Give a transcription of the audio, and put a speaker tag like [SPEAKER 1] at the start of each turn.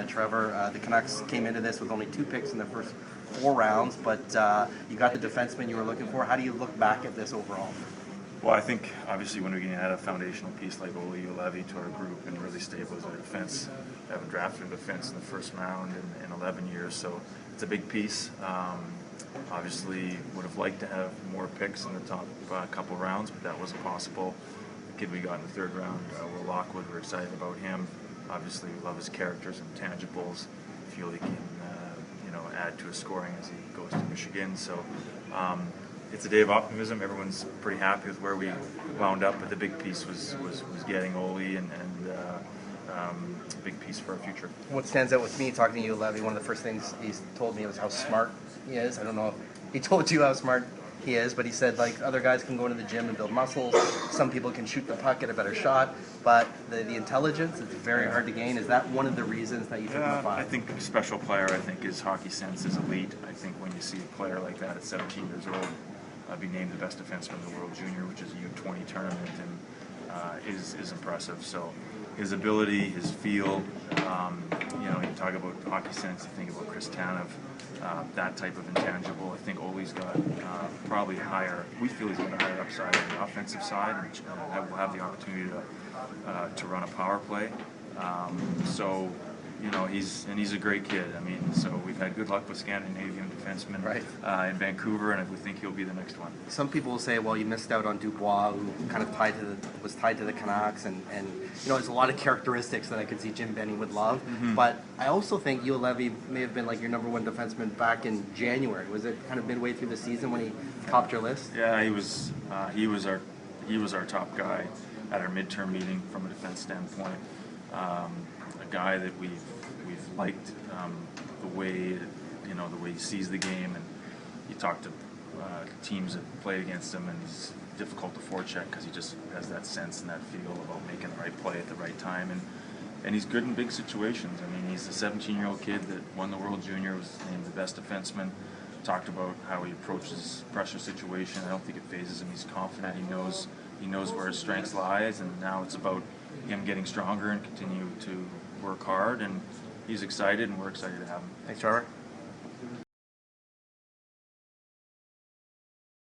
[SPEAKER 1] Trevor, the Canucks came into this with only 2 picks in the first 4 rounds, but you got the defenseman you were looking for. How do you look back at this overall?
[SPEAKER 2] Well, I think obviously when we can add a foundational piece like Olli Juolevi to our group and really stabilize our defense, we haven't drafted a defense in the first round in 11 years, so it's a big piece. Obviously, would have liked to have more picks in the top couple rounds, but that wasn't possible. The kid we got in the third round, Will Lockwood, we're excited about him. Obviously, we love his characters and tangibles. Feel he can, add to his scoring as he goes to Michigan. So it's a day of optimism. Everyone's pretty happy with where we wound up, but the big piece was getting Olli and a big piece for our future.
[SPEAKER 1] What stands out with me talking to you, Levy, one of the first things he told me was how smart he is. I don't know if he told you how smart he is, but he said, like, other guys can go into the gym and build muscles. Some people can shoot the puck, get a better shot, but the intelligence, it's very hard to gain. Is that one of the reasons that you took him to 5?
[SPEAKER 2] I think a special player, I think his hockey sense is elite. I think when you see a player like that at 17 years old be named the best defenseman in the World Junior, which is a U20 tournament, and is impressive. So his ability, his feel, you talk about hockey sense, you think about Chris Tanev, that type of intangible. I think Oli's got probably higher, we feel he's got a higher upside on the offensive side, and will have the opportunity to run a power play. He's a great kid. I mean, so we've had good luck with Scandinavian defensemen in Vancouver, and we think he'll be the next one.
[SPEAKER 1] Some people will say, well, you missed out on Dubois, who kind of was tied to the Canucks, and there's a lot of characteristics that I could see Jim Benny would love. Mm-hmm. But I also think Juolevi may have been like your number one defenseman back in January. Was it kind of midway through the season when he topped your list?
[SPEAKER 2] Yeah, he was our top guy at our midterm meeting from a defense standpoint. A guy that we've liked the way he sees the game, and you talk to teams that play against him, and he's difficult to forecheck because he just has that sense and that feel about making the right play at the right time, and he's good in big situations. I mean, he's a 17-year-old kid that won the World Junior, was named the best defenseman. Talked about how he approaches pressure situation. I don't think it phases him. He's confident. He knows where his strengths lies, and now it's about him getting stronger and continue to work hard, and he's excited, and we're excited to have him.
[SPEAKER 1] Thanks, Trevor.